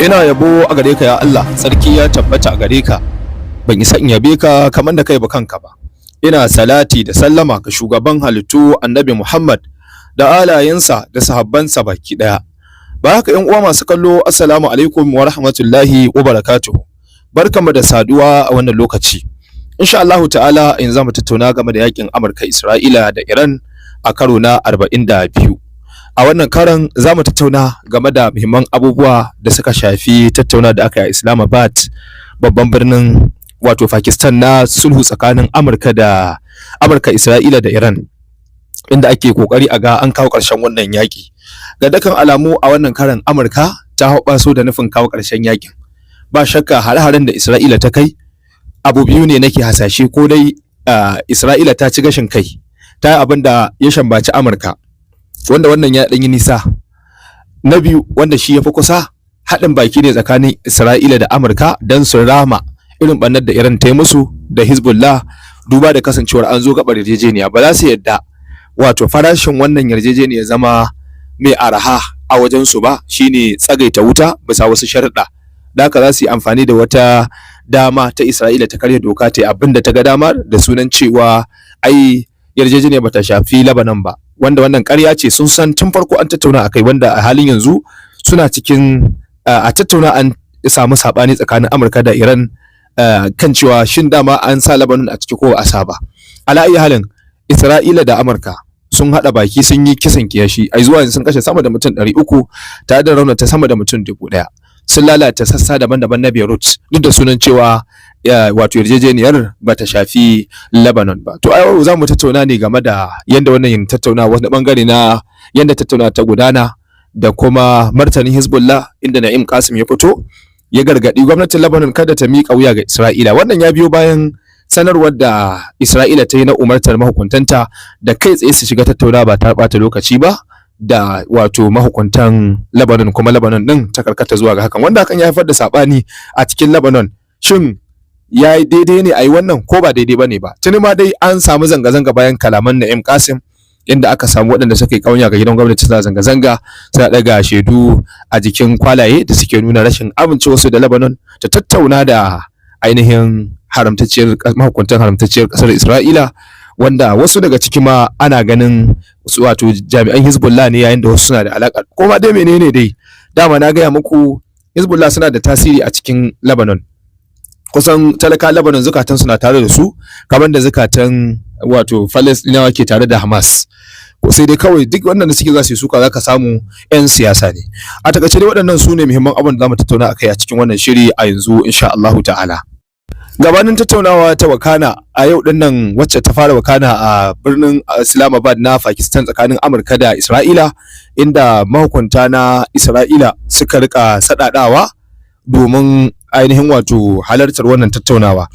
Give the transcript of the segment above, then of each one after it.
Ina yabo a gare ka ya Allah, sarki ya tabbata a gare ka. Ban isa in yabe ka kamar da kai ba kanka ba. Ina salati da sallama ga shugaban halittu Annabi Muhammad da alayensa da sahabbansa baki daya. Ba haka ƴan uwa masu kallo, assalamu alaikum wa rahmatullahi wa barakatuh. Barkamu da saduwa a wannan lokaci. Insha Allah ta'ala yanzu zamu tattauna game da yakin Amurka, Isra'ila da Iran a karo na 42. A wannan karan za mu tattauna game da muhimman abubuwa da suka shafi tattauna da aka yi a Islamabad, babban birnin wato Pakistan, na sulhu tsakanin Amurka, Isra'ila da Iran, inda ake kokari a ga an kawo ƙarshen wannan yaƙi. Ga dukkan alamu a wannan karan Amurka ta hoɓaso da nufin kawo ƙarshen yaƙin. Ba shakka hare-haren da Isra'ila ta kai abu biyu ne nake hasashe, ko dai Isra'ila ta ci gashin kai, ta yi abin da ya shambaci Amurka, wanda wannan ya ɗanyi nisa. Na biyu, wanda shi ya fi kusa, haɗin baki ne tsakanin Isra'ila da Amurka don su rama irin ɓannar da Iran ta yi musu da Hezbollah, duba da kasancewar an zo gaɓar yarjejeniya. Ba za su yadda wato farashin wannan yarjejeniya zama mai araha a wajensu ba, shine tsagaita wuta bisa wasu sharuɗa. Da haka za su yi amfani da wata dama ta Isra'ila ta karya doka, ta yi abin da ta ga dama da sunan cewa ai yarjejeniya bata shafi Lebanon ba, wanda wannan ƙarya ce. Sun san tun farko an tattauna akai, wanda a halin yanzu suna cikin a tattauna, an samu sabani tsakanin Amurka da Iran kan cewa shin dama an sa Lebanon a ciki ko a sa ba. Ala ayi halin, Isra'ila da Amurka sun haɗa baki, sun yi kisan kiyashi, ai zuwa yanzu sun kashe sama da mutum 300 tare da raunata sama da mutum 1000. Sun lalata sassa daban-daban na Beirut, duk da sunan cewa wato yarjejeniyar ba ta shafi Lebanon ba. To a yau za mu tattauna ne game da yadda wannan tattauna, wani bangare na yadda tattauna ta gudana, da kuma martanin Hezbollah, inda Na'im Qasim ya fito ya gargadi gwamnatin Lebanon kada ta miƙa wuya ga Isra'ila. Wannan ya biyo bayan sanarwar da Isra'ila ta yi na umartar mahukuntanta da kai tsaye su shiga tattauna ba ta ɓata lokaci ba da wato mahukuntan Lebanon, kuma Lebanon din ta karkata zuwa ga hakan, wanda hakan ya haifar da sabani a cikin Lebanon. Shin ya yi daidai ne a yi wannan ko ba daidai ba ne ba? Tuni ma dai an samu zanga-zanga bayan kalaman Na'im Qasim, inda aka samu waɗanda suka yi ƙauya ga gidan gwamnati suna zanga-zanga, suna ɗaga shaidu a jikin kwalaye da suke nuna rashin amincewarsu da Lebanon ta tattauna da ainihin mahukuntan haramtacciyar ƙasar Isra'ila, wanda wasu daga ciki ma ana ganin wato jami'an Hezbollah ne, yayin da wasu suna da alaƙa. Ko ma dai menene dai, dama na gaya muku Hezbollah suna da tasiri a cikin Lebanon. Kusan talaka Lebanon zukatan suna tare da su, kamar da zukatan wato Falastinawa ke tare da Hamas. Ko sai dai kawai duk wannan da suke za su yi suka, za ka samu 'yan siyasa ne. A takaice dai waɗannan su ne muhimman abin da za mu tattauna akai a cikin wannan shiri a yanzu, insha Allahu ta'ala. Gabanin tattaunawa ta wakana a yau din nan, wacce ta fara wakana a birnin Islamabad na Pakistan tsakanin Amurka da Isra'ila, inda mahukunta na Isra'ila suka rika sadadawa domin ainihin wato halartar wannan tattaunawa,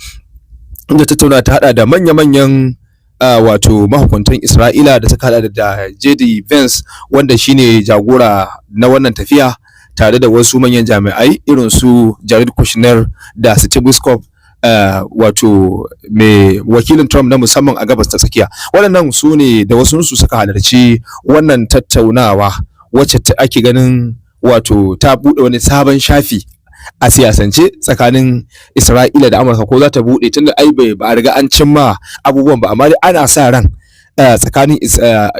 inda tattaunawa ta hada da manya-manyan wato mahukuntan Isra'ila da suka hada da JD Vance, wanda shine jagora na wannan tafiya, tare da wasu manyan jami'ai irin su Jared Kushner da Steve Witkoff, wato mai wakilin Trump na musamman a gabas ta tsakiya. Waɗannan su ne da wasu su suka halarci wannan tattaunawa, wacce ake ganin wato ta buɗe wani sabon shafi a siyasance tsakanin Isra'ila da Amurka, ko za ta buɗe, tunda ai ba a riga an cimma abubuwan ba, amma dai ana sa ran tsakanin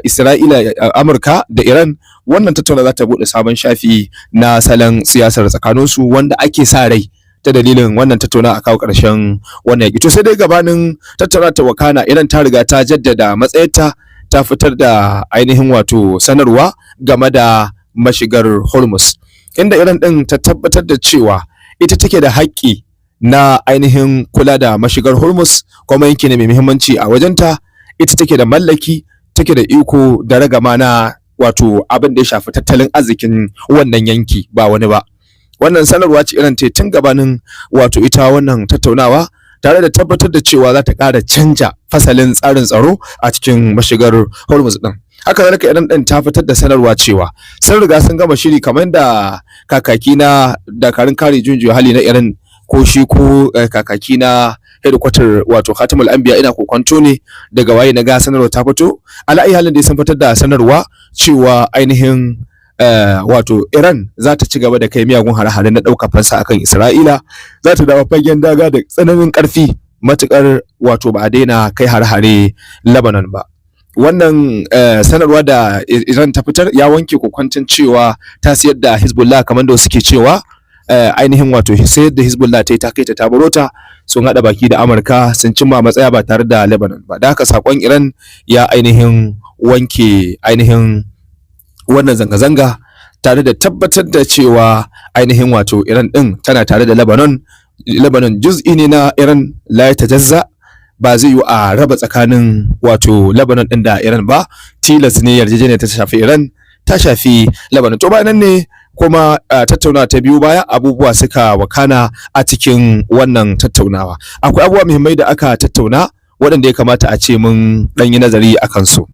Isra'ila, Amurka da Iran, wannan tattaunawa za ta buɗe sabon shafi na salon siyasar tsakaninsu, wanda ake sa rai ta dalilin wannan tattauna a kawo ƙarshen wannan yaƙi. To sai dai gabanin tattauna ta wakana, Iran ta riga ta jaddada matsayarta, ta fitar da ainihin wato sanarwa game da mashigar Hormuz, inda Iran ɗin ta tabbatar da cewa ita take da haƙƙi na ainihin kula da mashigar Hormuz, kuma yanki ne mai muhimmanci a wajenta. Ita take da mallaki, take da iko da ragama na wato abin da ya shafi tattalin arzikin wannan yanki, ba wani ba. Wannan sanarwa ce Iran ce tun gabanin wato ita wannan tattaunawa, tare da tabbatar da cewa za ta ƙara canja fasalin tsarin tsaro a cikin mashigar Hormuz din. Haka zalika Iran din ta fitar da sanarwa cewa sun riga sun gama shiri, kamar da kakaki na dakarun kare junjiya hali na Iran, ko shi ko kakaki na headquarter wato Khatamul Anbiya, ina kokonto ne daga waye na ga sanarwa ta fito. Ala ayi halin da sun fitar da sanarwa cewa ainihin wato Iran za ta ci gaba da kai miyagun hare-hare na ɗaukar fansa akan Isra'ila, za ta dawo fagen daga da tsananin ƙarfi matukar wato ba a daina kai hare-hare Lebanon ba. Wannan sanarwa da Iran ta fitar ya wanke kokwanton cewa ta siyar da Hezbollah kamar da suke cewa ainihin wato sayar da Hezbollah ta yi ta kai ta tabarota, sun haɗa baki da Amurka sun cimma matsaya ba tare da Lebanon ba. Da haka sakon Iran ya ainihin wanke ainihin wannan zanga-zanga tare da tabbatar da cewa ainihin wato Iran din tana tare da Lebanon. Lebanon juz'i ne na Iran, la yatajazza, ba zai yi a raba tsakanin wato Lebanon din da Iran ba, tilas ne yarjejeniyar ta shafi Iran ta shafi Lebanon. To bayan ne kuma tattaunawa ta biyu baya abubuwa suka wakana a cikin wannan tattaunawa. Akwai abubuwa muhimmai da aka tattauna waɗanda ya kamata a ce mun ɗan yi nazari a kansu.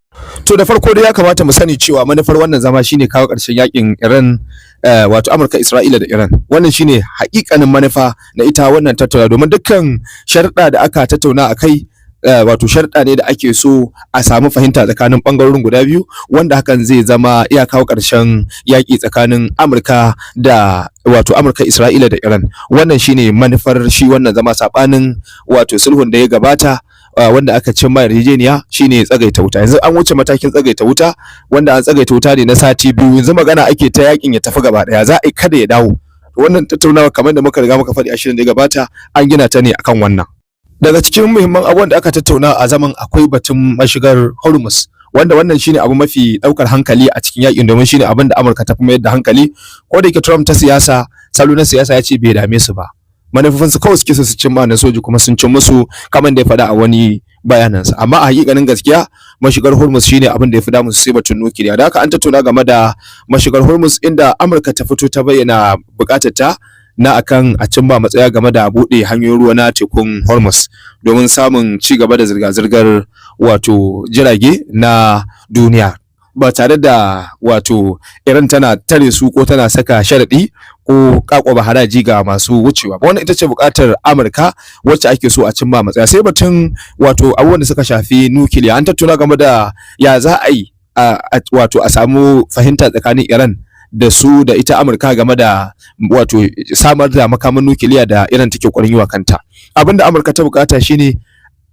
To da farko dai ya kamata mu sani cewa manufar wannan zama shine kawo ƙarshen yakin Iran, wato Amurka, Isra'ila da Iran. Wannan shine haƙiƙanin manufa na ita wannan tattaunawa, domin dukkan sharuɗa da aka tattauna a kai wato sharuɗa ne da ake so a samu fahimta tsakanin ɓangarorin guda biyu, wanda hakan zai zama iya kawo ƙarshen yaƙi tsakanin Amurka da wato Amurka, Isra'ila da Iran. Wannan shine manufar shi wannan zama, saɓanin wato sulhun da ya gabata wanda aka cimma yarjejeniya shine tsagaita wuta. Yanzu an wuce matakin tsagaita wuta, wanda an tsagaita wuta ne na sati biyu, yanzu magana ake ta yakin ya tafi gaba daya, za a yi kada ya dawo. Wannan tattaunawa kamar da muka riga muka faɗi a shirin da ya gabata an gina ta ne akan wannan. Daga cikin muhimman abubuwan da aka tattauna a zaman akwai batun mashigar Hormuz, wanda wannan shine abu mafi daukar hankali a cikin yakin, domin shine abin da Amurka ta fi mayar da hankali, ko da yake Trump ta siyasa, salo na siyasa ya ce bai dame su ba, manufofinsu kawai suke so su cimma na soji, kuma sun cin musu kamar da ya faɗa a wani bayanansa. Amma a hakikanin gaskiya mashigar Hormuz shine abin da ya fi damun su, sai batun nukiliya. Da haka an tattauna game da mashigar Hormuz, inda Amurka ta fito ta bayyana buƙatar ta na akan a cimma matsaya game da buɗe hanyoyin ruwa na tekun Hormuz domin samun ci gaba da zirga-zirgar wato jirage na duniya, ba tare da wato Iran tana tare su ko tana saka sharaɗi ko kakwaba haraji ga masu wucewa ba. Wannan ita ce buƙatar Amurka wacce ake so a cimma matsaya. Sai batun wato abubuwan da suka shafi nukiliya, an tattauna game da ya za a yi wato a samu fahimta tsakanin Iran da su da ita Amurka game da wato samar da makaman nukiliya da Iran take ƙoƙarin yi wa kanta. Abinda Amurka ta buƙata shine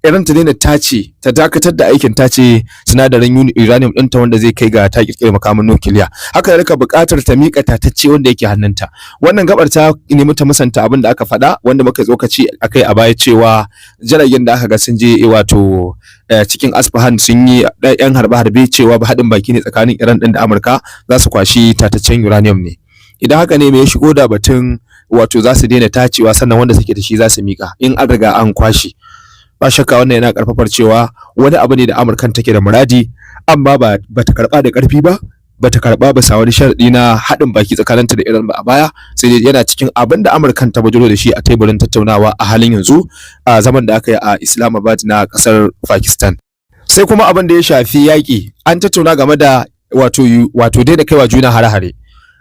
Iran ta daina tace, ta dakatar da aikin tace sinadarin uranium ɗinta wanda zai kai ga ta kirkira makaman nukiliya. Haka da buƙatar ta miƙa tatacce wanda yake hannunta. Wannan gabar ta nemi ta musanta abin da aka faɗa, wanda muka tsokaci akai a baya cewa jiragen da aka ga sun je wato cikin Asfahan sun yi ɗan harbe-harbe, cewa ba haɗin baki ne tsakanin Iran ɗin da Amurka, za su kwashi tataccen uranium ne. Idan haka ne me ya shigo da batun wato za su daina tacewa sannan wanda suke da shi za su miƙa in an riga an kwashi? Ba shakka wannan yana karfafar cewa wani abu ne da Amurkan take da muradi, amma ba ta karba da karfi ba, ba ta karba ba sa wani sharadi na haɗin baki tsakaninta da Iran ba a baya, sai dai yana cikin abin da Amurkan ta bujiro da shi a teburin tattaunawa a halin yanzu a zaman da aka yi a Islamabad na ƙasar Pakistan. Sai kuma abin da ya shafi yaƙi, an tattauna game da wato daina kaiwa juna hare-hare,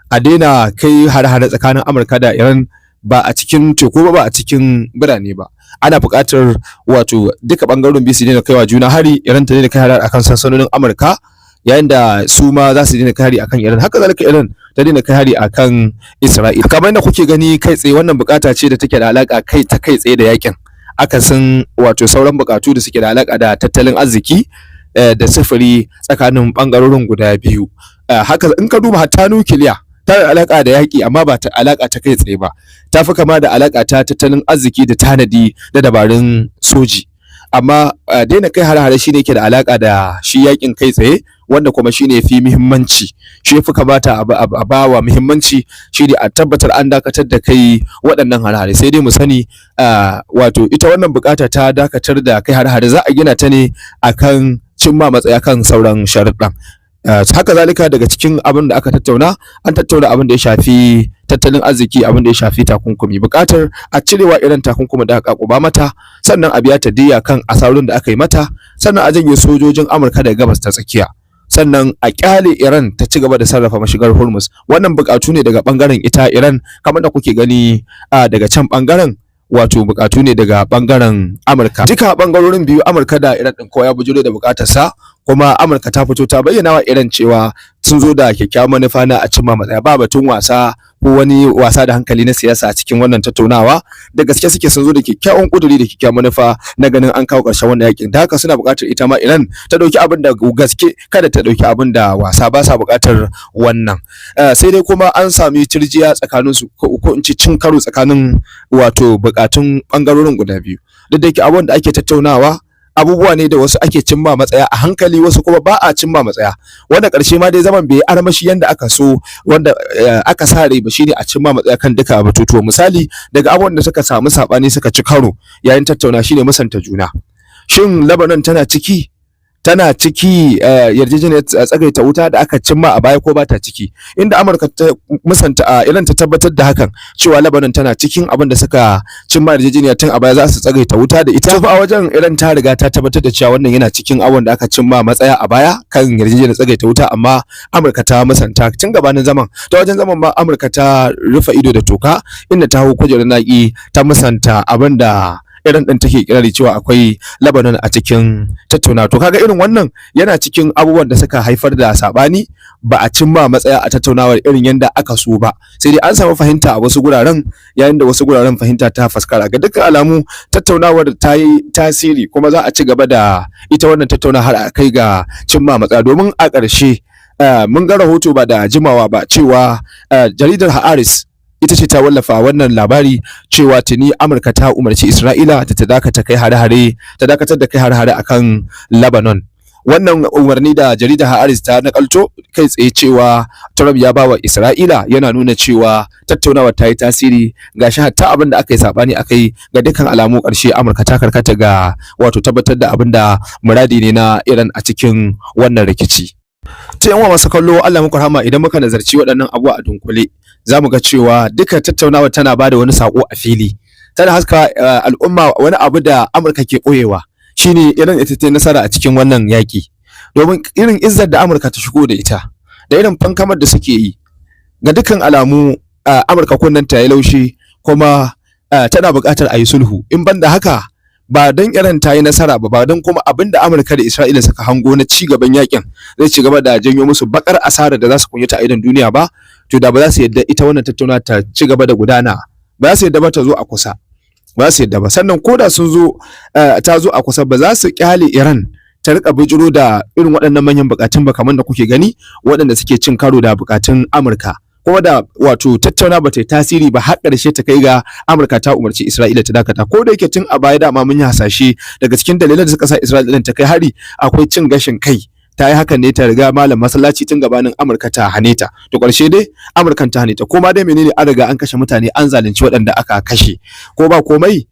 a daina kai hare-hare tsakanin Amurka da Iran, ba a cikin teku ba a cikin birane ba. Ana buƙatar wato duka ɓangarorin biyu su daina kaiwa juna hari, Iran ta daina kai hari akan sansanonin Amurka, yayin da su ma za su daina kai hari akan Iran. Haka zalika Iran ta daina kai hari akan Isra'il. Kamar yadda kuke gani kai tsaye, wannan buƙata ce da take da alaƙa kai tsaye da yakin, akasin wato sauran buƙatu da suke da alaƙa da tattalin arziki da sufuri tsakanin ɓangarorin guda biyu. Haka in ka duba hatta nukiliya ta da alaƙa da yaƙi, amma ba ta alaƙa ta kai tsaye ba, ta fi kama da alaƙa ta tattalin arziki da tanadi da dabarun soji. Amma daina kai hare-hare shine ke da alaƙa da shi yaƙin kai tsaye, wanda kuma shine fi muhimmanci, shi fi kamata a bawa muhimmanci, shine a tabbatar an dakatar da kai waɗannan hare-hare. Sai dai mu sani wato ita wannan buƙata ta dakatar da kai hare-hare za a gina ta ne akan cimma matsaya kan sauran sharuɗan. Haka zalika daga cikin abin da aka tattauna, an tattauna abin da ya shafi tattalin arziki, abin da ya shafi takunkumi, buƙatar a cirewa Iran takunkumi da aka ƙuba mata, sannan a biya ta diyya kan asarun da aka yi mata, sannan a janye sojojin Amurka daga gabas ta tsakiya, sannan a kyale Iran ta ci gaba da sarrafa mashigar Hormuz. Wannan buƙatu ne daga ɓangaren ita Iran, kamar da kuke gani daga can ɓangaren wato buƙatu ne daga ɓangaren Amurka. Duka ɓangarorin biyu, Amurka da Iran ɗin, kowa ya bujuro da buƙatarsa, kuma Amurka ta fito ta bayyana wa Iran cewa sun zo da kyakkyawan manufa na a cimma matsaya, ba batun wasa ko wani wasa da hankali na siyasa a cikin wannan tattaunawa. Da gaske suke sun zo da kyakkyawan kuduri da kyakkyawan manufa na ganin an kawo ƙarshen wannan yakin. Da haka suna buƙatar ita ma Iran ta ɗauki abin da gaske, kada ta ɗauki abin da wasa, ba sa buƙatar wannan. Sai dai kuma an sami tirjiya tsakanin su, ko in ce cin karo tsakanin wato buƙatun ɓangarorin guda biyu. Duk da yake abin da ake tattaunawa abubuwa ne da wasu ake cimma matsaya a hankali, wasu kuma ba a cimma matsaya, wanda ƙarshe ma dai zaman bai armashi yanda aka so, wanda aka sa rai ba shine a cimma matsaya kan duka batutuwa. Misali daga abubuwan da suka samu saɓani suka ci karo yayin tattauna shine musanta juna. Shin Lebanon tana ciki yarjejeniyar tsagaita wuta da aka cimma a baya, ko ba ta ciki? Inda Amurka ta musanta Iran ta tabbatar da hakan, cewa Lebanon tana cikin abin da suka cimma yarjejeniya tun a baya za su tsagaita wuta da ita. A wajen Iran ta riga ta tabbatar da cewa wannan yana cikin abin da aka cimma matsaya a baya kan yarjejeniyar tsagaita wuta, amma Amurka ta musanta tun gabanin zaman. Ta wajen zaman ma Amurka ta rufe ido da toka, inda ta hau kujerar naki ta musanta abin da Iran din take kirari cewa akwai Lebanon a cikin tattaunawa. To kaga irin wannan yana cikin abubuwan da suka haifar da sabani, ba a cimma matsaya a tattaunawar irin yanda aka so ba. Sai dai an samu fahimta a wasu guraren, yayin da wasu guraren fahimta ta faskara. Ga dukkan alamu tattaunawar ta yi tasiri, kuma za a ci gaba da ita wannan tattaunawa har a kai ga cimma matsaya. Domin a ƙarshe mun ga rahoto ba da jimawa ba cewa jaridar Haaretz ita ce ta wallafa wannan labari cewa tuni Amurka ta umarci Isra'ila da ta dakatar da kai hare-hare akan Lebanon. Wannan umarni da jaridar Haaretz ta nakalto kai tsaye cewa Trump ya bawa Isra'ila yana nuna cewa tattaunawar ta yi tasiri, gashi hatta abin da aka yi sabani akai ga dukkan alamu ƙarshe Amurka ta karkata ga wato tabbatar da abin da muradi ne na Iran a cikin wannan rikici. Ta yan masu kallo, Allah muku rahama, idan muka nazarci waɗannan abubuwa a dunkule za mu ga cewa duka tattaunawa tana bada wani sako a fili, tana haska al'umma wani abu da Amurka ke ɓoyewa, shine irin ita ta nasara a cikin wannan yaƙi. Domin irin izzar da Amurka ta shigo da ita, da irin fankamar da suke yi, ga dukkan alamu Amurka kunnen ta yi laushi, kuma tana buƙatar a yi sulhu. In ban da haka, ba don Iran ta yi nasara ba don kuma abin da Amurka da Isra'ila suka hango na ci gaban yakin zai ci gaba da janyo musu bakar asara da za su kunyata a idon duniya ba, to da ba za su yadda ita wannan tattauna ta ci gaba da gudana, ba za su yadda ba ta zo a kusa, ba za su yadda ba. Sannan ko da sun zo ta zo a kusa, ba za su kyale Iran ta rika bijiro da irin waɗannan manyan bukatun ba, kamar da kuke gani waɗanda suke cin karo da bukatun Amurka. Kuma da wato tattauna ba ta yi tasiri ba, har ƙarshe ta kai ga Amurka ta umarci Isra'ila ta dakata. Ko da yake tun a baya dama mun yi hasashe daga cikin dalilan da suka sa Isra'ila ta kai hari akwai cin gashin kai. Ta yi hakan ne ta riga malam masallaci tun gabanin Amurka ta hane ta. To ƙarshe dai Amurkan ta hane ta. Kuma dai menene, an riga an kashe mutane, an zalunci waɗanda aka kashe. Ko ba komai,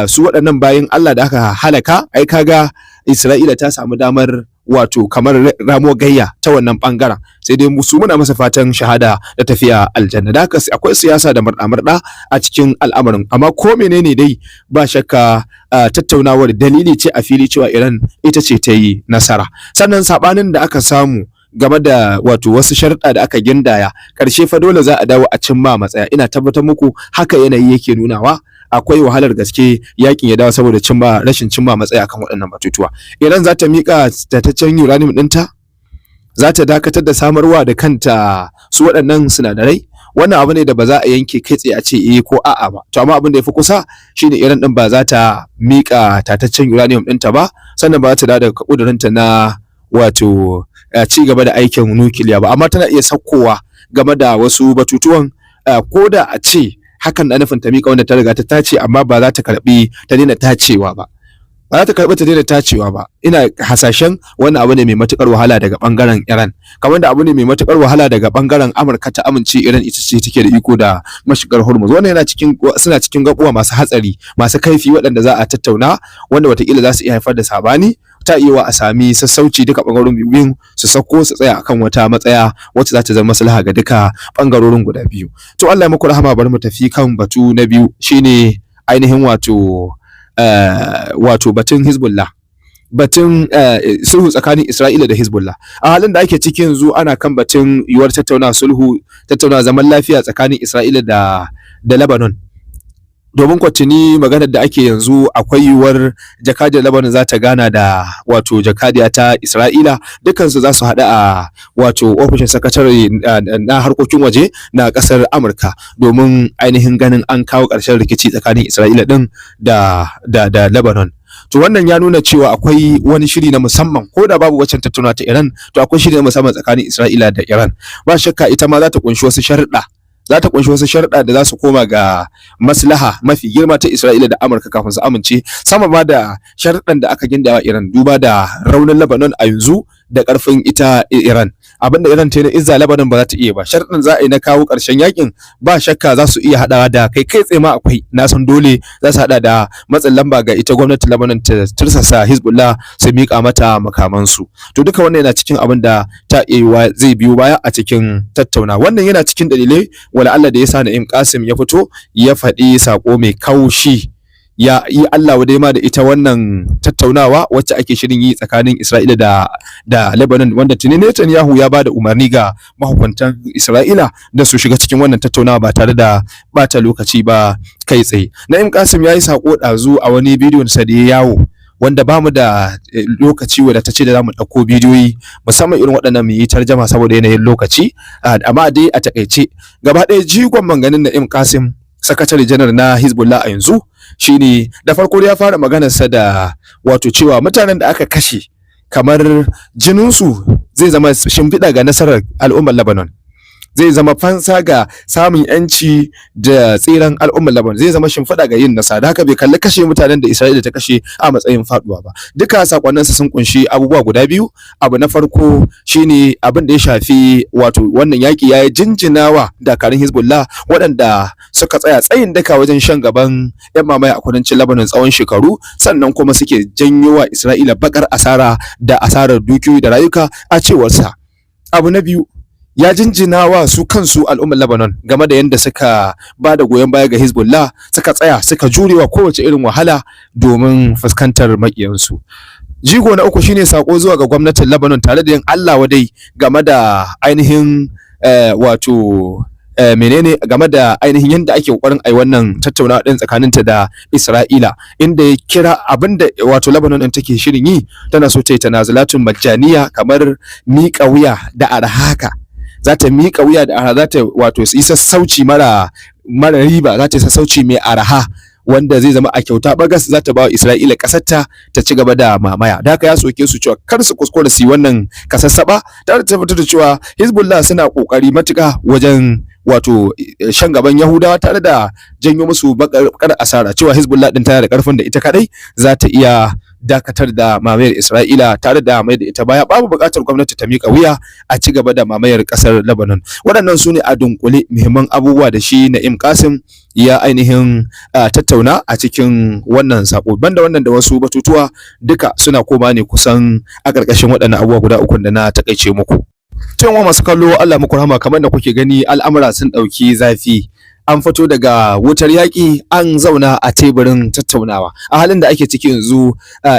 su waɗannan bayin Allah da aka halaka, ai kaga Isra'ila ta samu damar wato kamar ramo gayya ta wannan bangaren. Sai dai su muna masa fatan shahada da tafiya aljanna. Da haka akwai siyasa da murɗa a cikin al'amarin, amma ko menene dai ba shakka tattaunawar dalili ce a fili cewa Iran ita ce ta yi nasara. Sannan sabanin da aka samu game da wato wasu sharuɗa da aka gindaya, ƙarshe fa dole za a dawo a cimma matsaya. Ina tabbatar muku haka yanayi yake nunawa. Akwai wahalar gaske yakin ya dawo saboda rashin cimma matsaya akan waɗannan batutuwa. Iran za ta miƙa tataccen uranium ɗinta, za ta dakatar da samarwa da kanta su waɗannan sinadarai. Wannan abu ne da ba za a yanke kai tsaye a ce ko a'a ba. To amma abin da ya fi kusa shine Iran ɗin ba za ta miƙa tataccen uranium ɗinta ba, sannan ba za ta dawo da ƙudurinta na wato ci gaba da aikin nukiliya ba. Amma tana iya saukowa game da wasu batutuwan, ko da a ce hakan da nufin ta miƙa wanda ta riga ta tace, amma ba za ta karɓi ta daina tacewa ba. Ba za ta karɓi ta daina tacewa ba. Ina hasashen wannan abu ne mai matuƙar wahala daga ɓangaren Iran, kamar da abu ne mai matuƙar wahala daga ɓangaren Amurka ta amince Iran ita ce take da iko da mashigar Hormuz. Wannan suna cikin gaɓuwa masu hatsari, masu kaifi, waɗanda za a tattauna, wanda wataƙila za su iya haifar da sabani. Ta iya a sami sassauci duka ɓangarorin biyun su sauko su tsaya akan wata matsaya wacce za ta zama maslaha ga duka ɓangarorin guda biyu. To Allah ya muku rahama, bari mu tafi kan batu na biyu, shine ainihin wato batun Hezbollah, batun sulhu tsakanin Isra'ila da Hezbollah. A halin da ake cikin yanzu ana kan batun yiwuwar tattauna zaman lafiya tsakanin Isra'ila da Lebanon. domin kwatini maganar da ake yanzu akwai yiwuwar jakadiyar Lebanon za ta gana da wato jakadiya ta Isra'ila, dukansu za su haɗu a wato ofishin sakatare na harkokin waje na ƙasar Amurka domin ainihin ganin an kawo ƙarshen rikici tsakanin Isra'ila ɗin da Lebanon. To wannan ya nuna cewa akwai wani shiri na musamman, ko da babu waccan tattauna ta Iran, to akwai shiri na musamman tsakanin Isra'ila da Iran. Ba shakka ita ma za ta kunshi wasu sharuɗa da za su koma ga maslaha mafi girma ta Isra'ila da Amurka kafin su amince, sama ma da sharuɗan da aka gindawa Iran, duba da raunin Lebanon a yanzu da ƙarfin ita Iran. Abinda Iran ta yi na izza Lebanon ba za ta iya ba. Sharuɗan za a yi na kawo ƙarshen yakin ba shakka za su iya haɗawa da kai tsaye ma akwai, na san dole za su haɗa da matsin lamba ga ita gwamnatin Lebanon ta tursasa Hezbollah su miƙa mata makamansu. To duka wannan yana cikin abin da ta iya zai biyo baya a cikin tattauna. Wannan yana cikin dalilai wala Allah da yasa Na'im Qasim ya fito ya faɗi sako mai kaushi, ya yi Allah wadai ma da ita wannan tattaunawa wacce ake shirin yi tsakanin Isra'ila da Lebanon, wanda tuni Netanyahu ya bada umarni ga mahukuntan Isra'ila da su shiga cikin wannan tattaunawa ba tare da bata lokaci ba kai tsaye. Na'im Qasim ya yi sako ɗazu a wani bidiyon sa da ya yawo, wanda ba mu da lokaci wadatacce da za mu ɗauko bidiyoyi musamman irin waɗannan mu yi tarjama saboda yanayin lokaci, amma dai a takaice gaba ɗaya jigon manganin Na'im Qasim, sakatare janar na Hezbollah a yanzu, shine da farko ya fara maganarsa da wato cewa mutanen da aka kashe kamar jininsu zai zama shimfiɗa ga nasarar al'ummar Lebanon, zai zama fansa ga samun yanci da tsiran al'ummar Lebanon, zai zama shimfiɗa ga yin nasara. Da haka bai kalli kashe mutanen da Isra'ila ta kashe a matsayin faduwa ba. Duka sakonninsa sun kunshi abubuwa guda biyu. Abu na farko shine abin da ya shafi wato wannan yaki ya jinjinawa dakarun Hezbollah waɗanda suka tsaya tsayin daka wajen shan gaban yan mamaya a kudancin Lebanon tsawon shekaru, sannan kuma suke janyo wa Isra'ila bakar asara da asarar dukiyoyi da rayuka a cewarsa. Abu na biyu, ya jinjina wa su kansu al'ummar Lebanon game da yadda suka ba da goyon baya ga Hezbollah, suka tsaya suka jurewa kowace irin wahala domin fuskantar makiyansu. Jigo na uku shine sako zuwa ga gwamnatin Lebanon tare da yin Allah wadai game da ainihin game da ainihin yadda ake kokarin ai wannan tattaunawa din tsakaninta da Isra'ila, inda ya kira abinda wato Lebanon din take shirin yi, tana so ta yi tanazulatun majaniya, kamar miƙa wuya da arhaka. Za ta miƙa wuya da arha, za ta wato yi sassauci mara riba, za ta yi sassauci mai arha wanda zai zama a kyauta bagas, za ta ba wa Isra'ila ƙasarta ta ci gaba da mamaya. Da haka ya soke su cewa kar su kuskura su yi wannan kasassaba, tare da tabbatar da cewa Hezbollah suna ƙoƙari matuƙa wajen wato shan gaban Yahudawa tare da janyo musu bakar asara, cewa Hezbollah din tana da ƙarfin da ita kadai za ta iya dakatar da mamayar Isra'ila tare da mai da ita baya. Babu buƙatar gwamnati ta miƙa wuya a ci gaba da mamayar ƙasar Lebanon. Waɗannan su ne a dunkule muhimman abubuwa da shi Na'im Qasim ya ainihin tattauna a cikin wannan sako. Banda wannan da wasu batutuwa duka suna koma ne kusan a ƙarƙashin waɗannan abubuwa guda uku da na takaice muku. Cewa masu kallo, Allah muku rahama, kamar da kuke gani al'amura sun ɗauki zafi. An fito daga wutar yaƙi an zauna a teburin tattaunawa. A halin da ake ciki yanzu,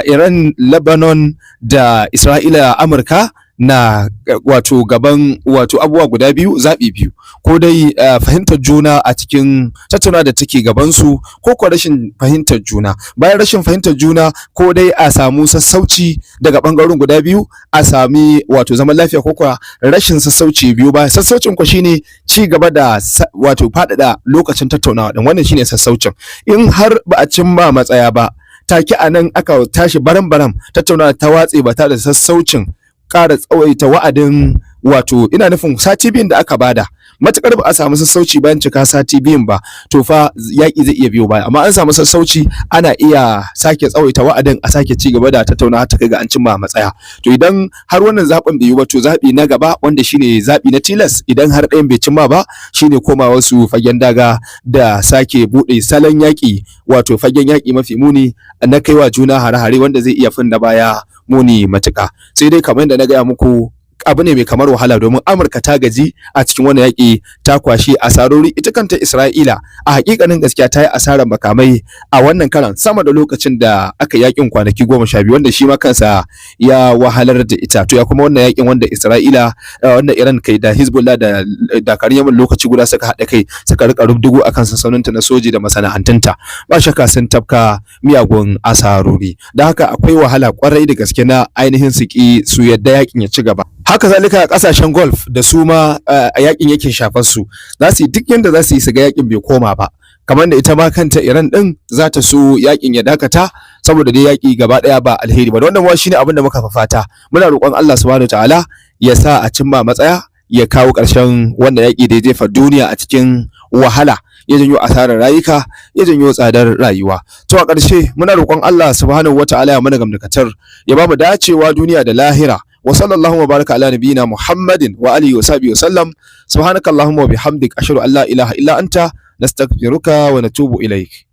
Iran, Lebanon da Isra'ila, Amurka na wato gaban wato abubuwa guda biyu, zaɓi biyu, ko dai fahimtar juna a cikin tattauna da take gabansu, ko kuwa rashin fahimtar juna. Bayan rashin fahimtar juna, ko dai a samu sassauci daga ɓangarorin guda biyu, a sami wato zaman lafiya, ko kuwa rashin sassauci biyu. Bayan sassaucin ku shine ci gaba da wato faɗaɗa lokacin tattaunawa ɗin, wannan shine sassaucin. In har ba a cimma matsaya ba, take a nan aka tashi baram-baram, tattaunawa ta watse ba tare da sassaucin ƙara tsawaita wa'adin, wato ina nufin sati biyun da aka bada. Matukar ba a samu sassauci bayan cika sati biyun ba, to fa yaƙi zai iya biyo baya. Amma an samu sassauci, ana iya sake tsawaita wa'adin, a sake ci gaba da tattaunawa ta kai ga an cimma matsaya. To idan har wannan zaɓin bai yi ba, to zaɓi na gaba, wanda shine zaɓi na tilas, idan har ɗayan bai cimma ba, shine koma wasu fagen daga da sake buɗe salon yaƙi, wato fagen yaƙi mafi muni na kaiwa juna hare-hare, wanda zai iya fin na baya muni matuƙa. Sai dai kamar yadda na gaya muku, abu ne mai kamar wahala, domin Amurka ta gaji a cikin wannan yaƙi, ta kwashi asarori. Ita kanta Isra'ila a hakikanin gaskiya ta yi asarar makamai a wannan karan sama da lokacin da aka yaƙin kwanaki 12, wanda shi ma kansa ya wahalar da ita. To ya kuma wannan yaƙin wanda Isra'ila wanda Iran kai da Hezbollah da dakarun Yaman lokaci guda suka haɗa kai suka rika rubdugu akan sansaninta na soji da masana'antunta, ba shakka sun tafka miyagun asarori. Da haka akwai wahala kwarai da gaske na ainihin su yadda yakin ya ci gaba. Haka zalika kasashen Gulf da su ma a yakin yake shafar su, za su yi duk yanda za su yi su ga yakin bai koma ba, kamar da ita ma kanta Iran din za ta so yakin ya dakata, saboda dai yaki gaba daya ba alheri ba. Wannan ma shine abin da muka fafata. Muna roƙon Allah subhanahu wataala ya sa a cimma matsaya, ya kawo ƙarshen wannan yaki da ya jefa duniya a cikin wahala, ya janyo asarar rayuka, ya janyo tsadar rayuwa. To a ƙarshe muna roƙon Allah subhanahu wataala ya mana gamdakatar, ya ba mu dacewa duniya da lahira. Wa sallallahu wa baraka ala nabiyyina Muhammadin wa alihi wa sahbihi wa sallam. Subhanakallahumma wa bihamdik ashhadu an la ilaha illa anta nastaghfiruka wa natubu ilaik.